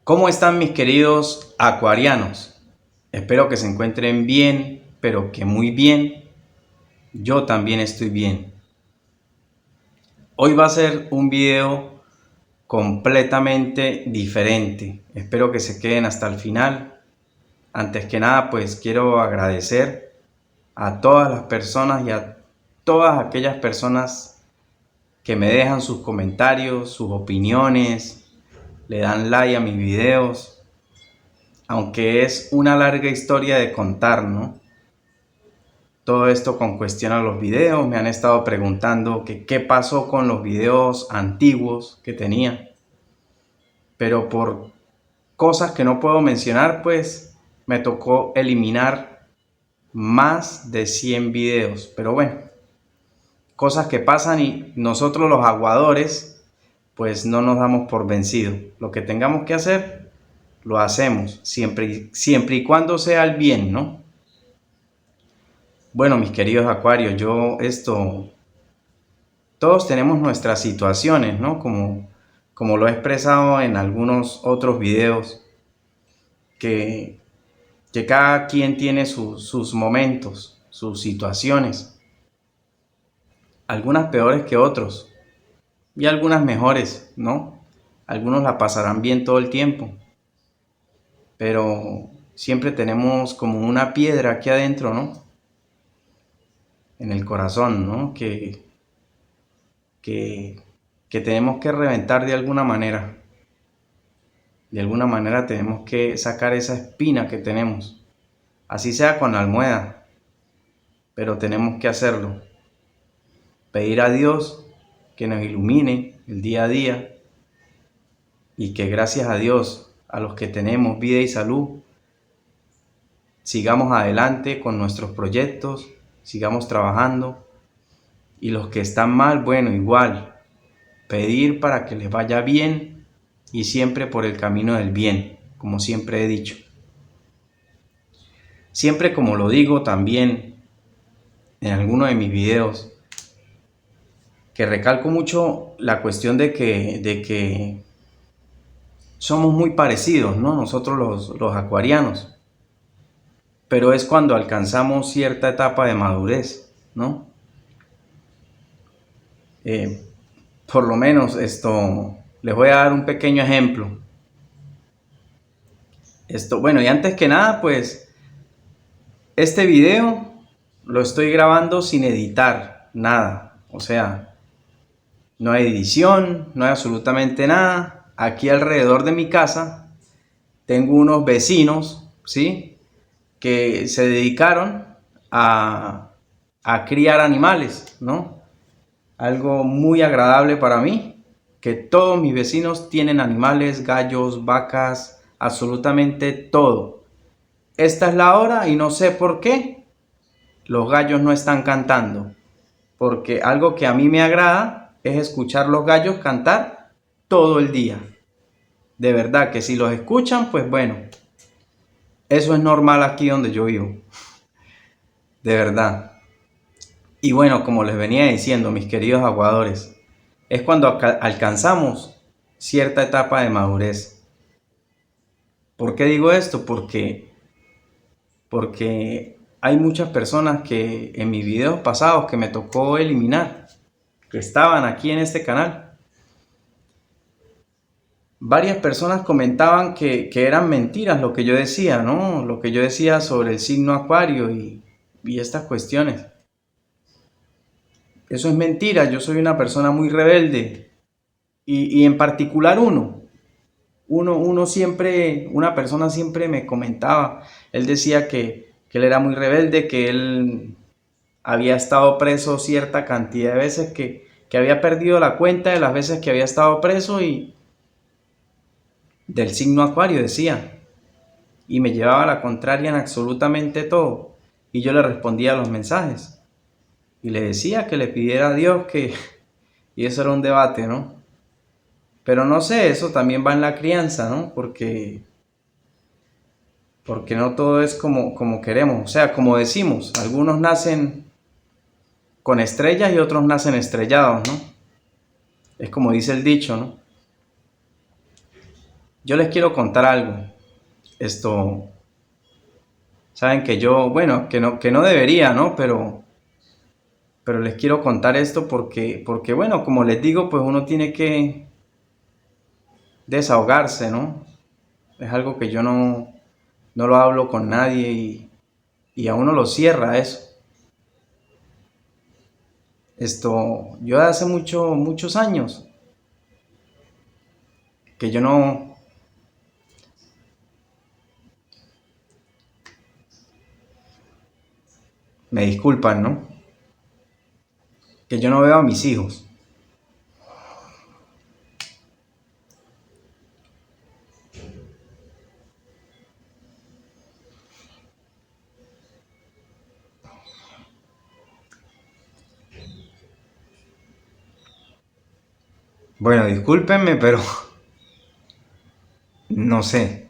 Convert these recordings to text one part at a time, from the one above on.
¿Cómo están mis queridos acuarianos? Espero que se encuentren bien, pero que muy bien. Yo también estoy bien. Hoy va a ser un video completamente diferente. Espero que se queden hasta el final. Antes que nada, pues quiero agradecer a todas las personas y a todas aquellas personas que me dejan sus comentarios, sus opiniones, le dan like a mis videos. Aunque es una larga historia de contar, ¿no? Todo esto con cuestión a los videos, me han estado preguntando que qué pasó con los videos antiguos que tenía. Pero por cosas que no puedo mencionar, pues me tocó eliminar más de 100 videos. Pero bueno, cosas que pasan y nosotros los aguadores, pues no nos damos por vencidos. Lo que tengamos que hacer, lo hacemos, siempre y cuando sea el bien, ¿no? Bueno, mis queridos acuarios, todos tenemos nuestras situaciones, ¿no? Como lo he expresado en algunos otros videos, que, que cada quien tiene sus momentos, sus situaciones, algunas peores que otros y algunas mejores, ¿no? Algunos la pasarán bien todo el tiempo, pero siempre tenemos como una piedra aquí adentro, ¿no? En el corazón, ¿no? Que, que tenemos que reventar de alguna manera. De alguna manera tenemos que sacar esa espina que tenemos. Así sea con la almohada, pero tenemos que hacerlo. Pedir a Dios que nos ilumine el día a día y que gracias a Dios, a los que tenemos vida y salud, sigamos adelante con nuestros proyectos, sigamos trabajando. Y los que están mal, bueno, igual, pedir para que les vaya bien y siempre por el camino del bien, como siempre he dicho. Siempre, como lo digo también en alguno de mis videos, que recalco mucho la cuestión de que somos muy parecidos, ¿no? Nosotros los acuarianos, pero es cuando alcanzamos cierta etapa de madurez, ¿no? Eh, por lo menos les voy a dar un pequeño ejemplo. Bueno, y antes que nada, pues este video lo estoy grabando sin editar nada, o sea, no hay edición, no hay absolutamente nada. Aquí alrededor de mi casa tengo unos vecinos, ¿sí? Que se dedicaron a, a criar animales, ¿no? Algo muy agradable para mí, que todos mis vecinos tienen animales, gallos, vacas, absolutamente todo. Esta es la hora y no sé por qué los gallos no están cantando, porque algo que a mí me agrada es escuchar los gallos cantar todo el día. De verdad que si los escuchan, pues bueno, eso es normal aquí donde yo vivo. De verdad. Y bueno, como les venía diciendo, mis queridos aguadores, es cuando alcanzamos cierta etapa de madurez. ¿Por qué digo esto? Porque hay muchas personas que en mis videos pasados que me tocó eliminar, que estaban aquí en este canal. Varias personas comentaban que eran mentiras lo que yo decía, ¿no? Lo que yo decía sobre el signo Acuario y estas cuestiones. Eso es mentira, yo soy una persona muy rebelde. Y en particular uno siempre, una persona siempre me comentaba, él decía que él era muy rebelde, que él había estado preso cierta cantidad de veces, que había perdido la cuenta de las veces que había estado preso y del signo Acuario decía, y me llevaba a la contraria en absolutamente todo. Y yo le respondía a los mensajes y le decía que le pidiera a Dios que, y eso era un debate, ¿no? Pero no sé, eso también va en la crianza, ¿no? Porque no todo es como queremos. O sea, como decimos, algunos nacen con estrellas y otros nacen estrellados, ¿no? Es como dice el dicho, ¿no? Yo les quiero contar algo. Esto, saben que yo, bueno, que no debería, ¿no? Pero les quiero contar esto porque, bueno, como les digo, pues uno tiene que desahogarse, ¿no? Es algo que yo no lo hablo con nadie y a uno lo cierra eso. Yo hace muchos años que yo no, me disculpan, ¿no? Que yo no veo a mis hijos. Bueno, discúlpenme, pero no sé.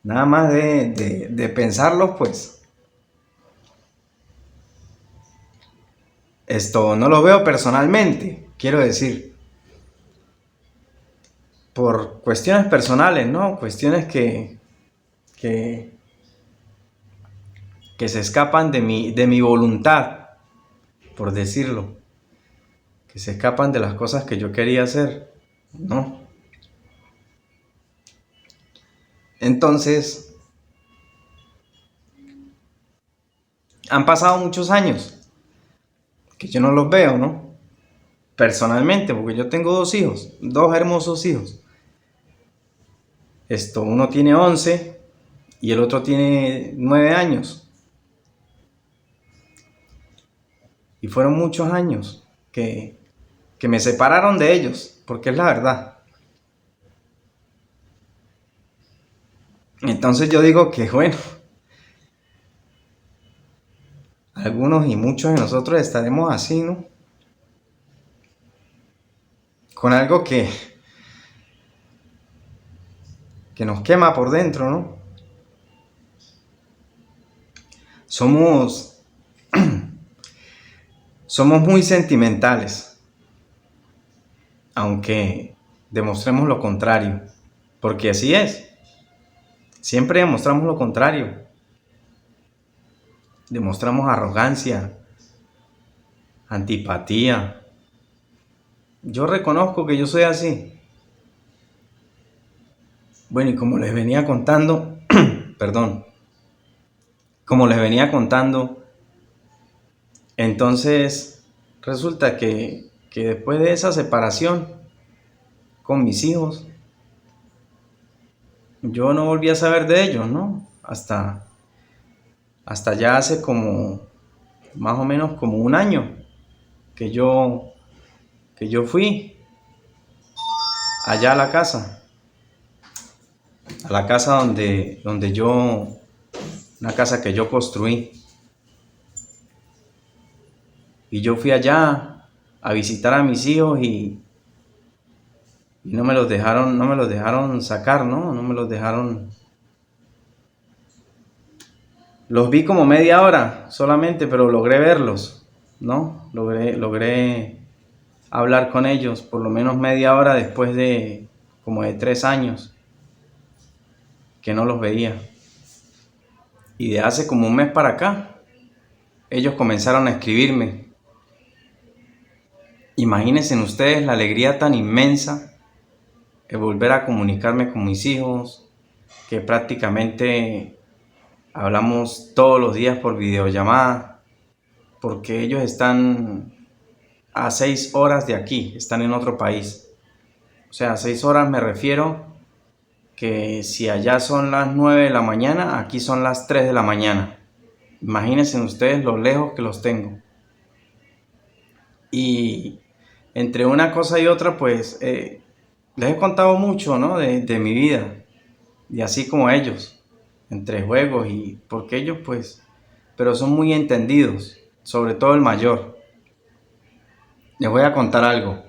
Nada más de pensarlo, pues esto no lo veo personalmente, quiero decir, por cuestiones personales, ¿no? Cuestiones que, que se escapan de mi voluntad, por decirlo, que se escapan de las cosas que yo quería hacer, ¿no? Entonces, han pasado muchos años que yo no los veo, ¿no? Personalmente, porque yo tengo dos hijos, dos hermosos hijos. Uno tiene 11 y el otro tiene 9 años. Y fueron muchos años que me separaron de ellos, porque es la verdad. Entonces yo digo que, bueno, algunos y muchos de nosotros estaremos así, ¿no? Con algo que nos quema por dentro, ¿no? Somos, somos muy sentimentales, aunque demostremos lo contrario, porque así es. Siempre demostramos lo contrario. Demostramos arrogancia, antipatía. Yo reconozco que yo soy así. Bueno, y como les venía contando, perdón, como les venía contando, entonces resulta que después de esa separación con mis hijos, yo no volví a saber de ellos, ¿no? Hasta ya hace como, más o menos como un año que que yo fui allá a la casa donde yo, una casa que yo construí. Y yo fui allá a visitar a mis hijos y no me los dejaron sacar, ¿no? No me los dejaron. Los vi como media hora solamente, pero logré verlos, ¿no? Logré hablar con ellos por lo menos media hora después de como de 3 años que no los veía. Y de hace como un mes para acá, ellos comenzaron a escribirme. Imagínense ustedes la alegría tan inmensa de volver a comunicarme con mis hijos, que prácticamente hablamos todos los días por videollamada, porque ellos están a 6 horas de aquí, están en otro país. O sea, 6 horas me refiero que si allá son las 9 de la mañana, aquí son las 3 de la mañana. Imagínense ustedes lo lejos que los tengo. Y entre una cosa y otra, pues les he contado mucho, ¿no? De mi vida, y así como ellos, entre juegos y porque ellos, pues, pero son muy entendidos, sobre todo el mayor. Les voy a contar algo.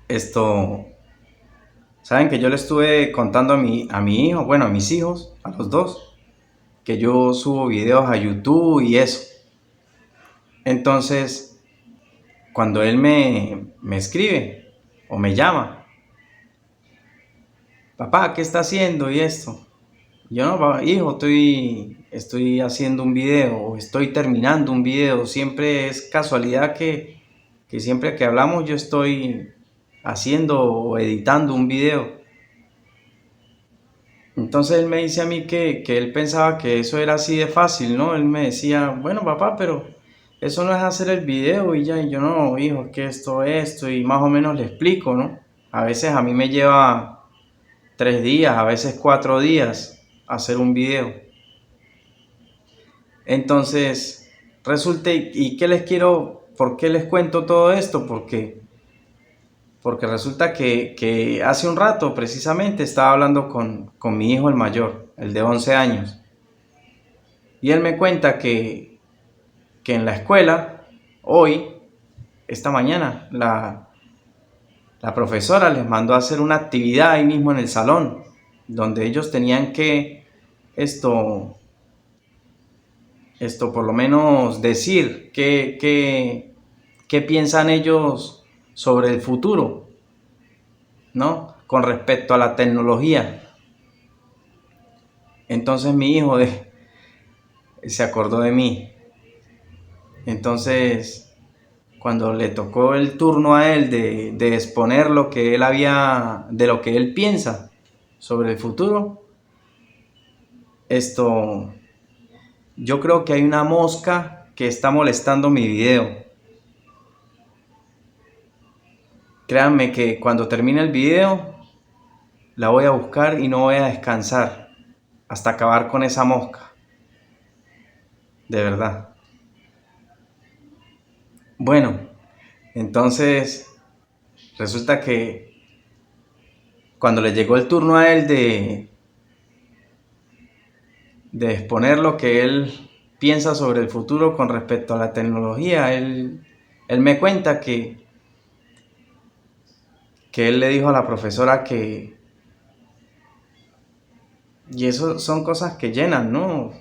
Esto, saben que yo le estuve contando a mi hijo, bueno, a mis hijos, a los dos, que yo subo videos a YouTube y eso. Entonces, cuando él me escribe o me llama, papá, ¿qué está haciendo? Y esto. Yo no, hijo, estoy haciendo un video o estoy terminando un video. Siempre es casualidad que siempre que hablamos yo estoy haciendo o editando un video. Entonces él me dice a mí que él pensaba que eso era así de fácil, ¿no? Él me decía, bueno, papá, pero eso no es hacer el video y ya. Y yo no, hijo, que esto, y más o menos le explico, ¿no? A veces a mí me lleva 3 días, a veces 4 días hacer un video. Entonces, resulta, ¿y qué les quiero, por qué les cuento todo esto? Porque resulta que hace un rato precisamente estaba hablando con mi hijo el mayor, el de 11 años, y él me cuenta que en la escuela, hoy, esta mañana, la profesora les mandó a hacer una actividad ahí mismo en el salón, donde ellos tenían que esto, por lo menos decir qué piensan ellos sobre el futuro, ¿no? Con respecto a la tecnología. Entonces mi hijo se acordó de mí. Entonces, cuando le tocó el turno a él de exponer de lo que él piensa sobre el futuro, yo creo que hay una mosca que está molestando mi video. Créanme que cuando termine el video, la voy a buscar y no voy a descansar hasta acabar con esa mosca. De verdad. Bueno, entonces resulta que cuando le llegó el turno a él de exponer lo que él piensa sobre el futuro con respecto a la tecnología, él me cuenta que él le dijo a la profesora y eso son cosas que llenan, ¿no?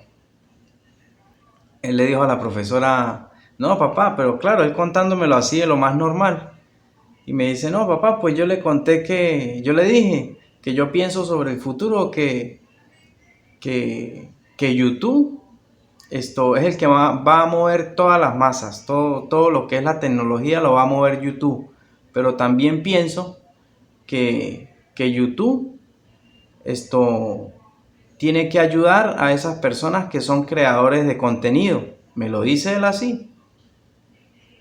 Él le dijo a la profesora, no, papá, pero claro, él contándomelo así de lo más normal. Y me dice, no, papá, pues yo le conté yo le dije que yo pienso sobre el futuro, que YouTube esto es el que va a mover todas las masas, todo lo que es la tecnología lo va a mover YouTube. Pero también pienso que YouTube esto tiene que ayudar a esas personas que son creadores de contenido. Me lo dice él así.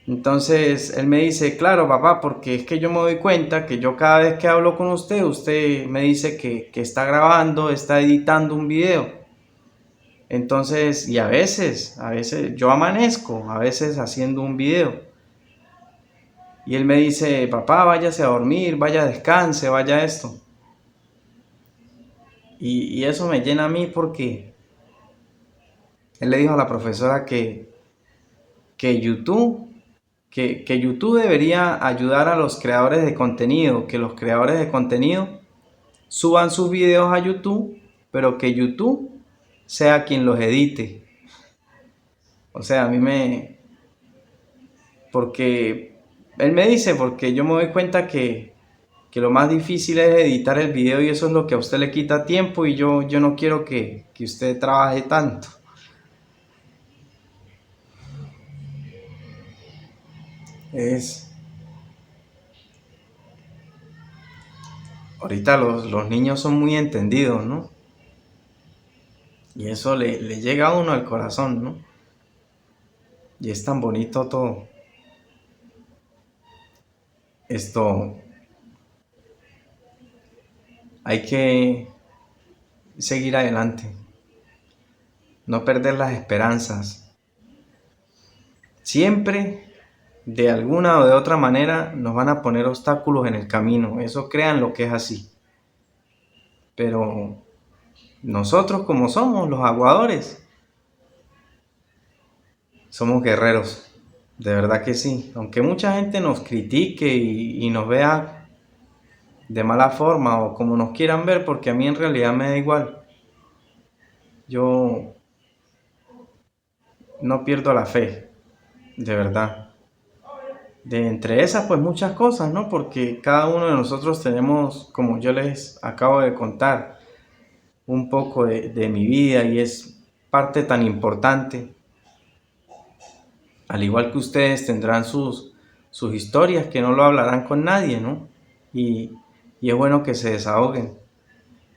Entonces él me dice, claro papá, porque es que yo me doy cuenta que yo cada vez que hablo con usted me dice que está grabando, está editando un video. Entonces, y a veces yo amanezco, a veces haciendo un video. Y él me dice, papá, váyase a dormir, vaya descanse, vaya esto. Y eso me llena a mí porque él le dijo a la profesora que YouTube, que YouTube debería ayudar a los creadores de contenido, que los creadores de contenido suban sus videos a YouTube, pero que YouTube sea quien los edite. O sea, porque él me dice, porque yo me doy cuenta que lo más difícil es editar el video y eso es lo que a usted le quita tiempo y yo no quiero que usted trabaje tanto. Es, ahorita los niños son muy entendidos, ¿no? Y eso le llega a uno al corazón, ¿no? Y es tan bonito todo. Esto, hay que seguir adelante, no perder las esperanzas. Siempre, de alguna o de otra manera, nos van a poner obstáculos en el camino. Eso crean lo que es así. Pero nosotros como somos los aguadores, somos guerreros. De verdad que sí. Aunque mucha gente nos critique y nos vea de mala forma o como nos quieran ver, porque a mí en realidad me da igual. Yo no pierdo la fe, de verdad. De entre esas, pues muchas cosas, ¿no? Porque cada uno de nosotros tenemos, como yo les acabo de contar, un poco de mi vida y es parte tan importante. Al igual que ustedes tendrán sus historias que no lo hablarán con nadie, ¿no? Y, y es bueno que se desahoguen.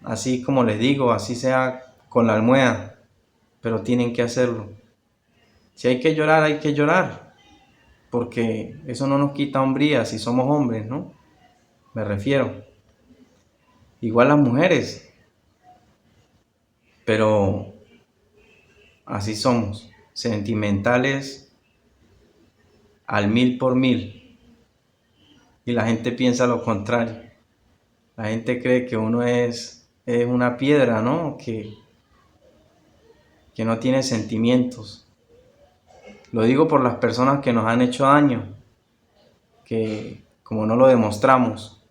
Así como les digo, así sea con la almohada, pero tienen que hacerlo. Si hay que llorar, porque eso no nos quita hombría si somos hombres, ¿no? Me refiero. Igual las mujeres, pero así somos, sentimentales al 1000 por 1000. Y la gente piensa lo contrario. La gente cree que uno es una piedra, ¿no? Que no tiene sentimientos. Lo digo por las personas que nos han hecho daño, que como no lo demostramos,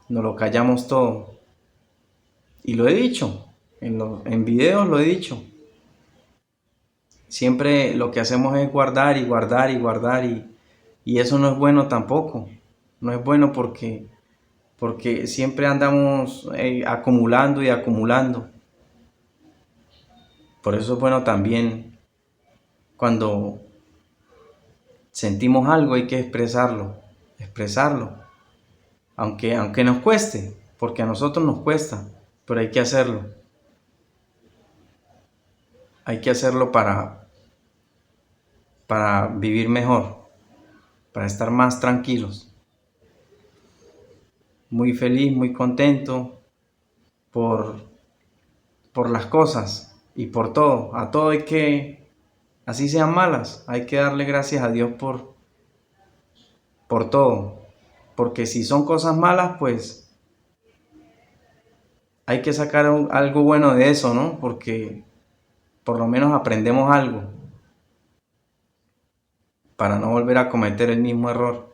nos lo callamos todo. Y lo he dicho, en videos lo he dicho. Siempre lo que hacemos es guardar y guardar y guardar y eso no es bueno tampoco. No es bueno porque siempre andamos acumulando y acumulando. Por eso es bueno también cuando sentimos algo hay que expresarlo, aunque nos cueste, porque a nosotros nos cuesta, pero hay que hacerlo para vivir mejor, para estar más tranquilos. Muy feliz, muy contento por, por las cosas y por todo. A todo hay que, así sean malas, hay que darle gracias a Dios por todo. Porque si son cosas malas, pues hay que sacar algo bueno de eso, ¿no? Porque por lo menos aprendemos algo para no volver a cometer el mismo error.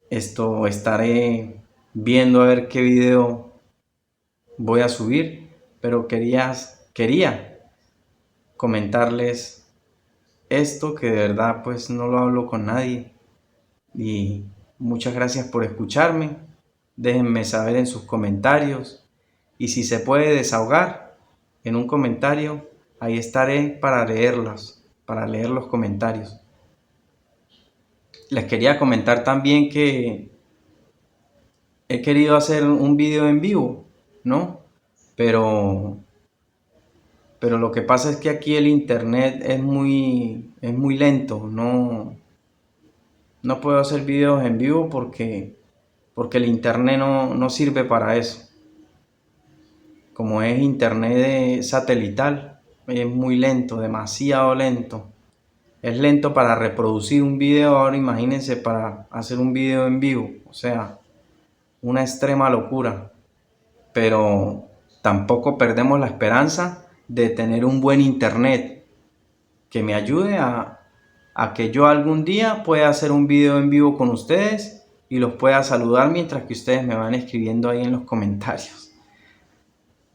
Esto estaré viendo a ver qué video voy a subir, pero quería comentarles esto que de verdad pues no lo hablo con nadie. Y muchas gracias por escucharme. Déjenme saber en sus comentarios y si se puede desahogar en un comentario, ahí estaré para leer los comentarios. Les quería comentar también que he querido hacer un video en vivo, ¿no? Pero, pero lo que pasa es que aquí el internet es muy lento, no puedo hacer videos en vivo porque el internet no sirve para eso. Como es internet satelital, es muy lento, demasiado lento. Es lento para reproducir un video, ahora imagínense para hacer un video en vivo, o sea, una extrema locura. Pero tampoco perdemos la esperanza de tener un buen internet que me ayude a que yo algún día pueda hacer un video en vivo con ustedes y los pueda saludar mientras que ustedes me van escribiendo ahí en los comentarios.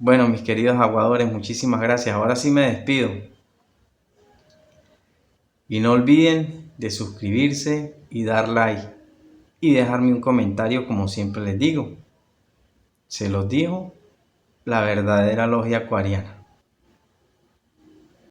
Bueno, mis queridos aguadores, muchísimas gracias. Ahora sí me despido. Y no olviden de suscribirse y dar like y dejarme un comentario como siempre les digo. Se los dijo la verdadera logia acuariana.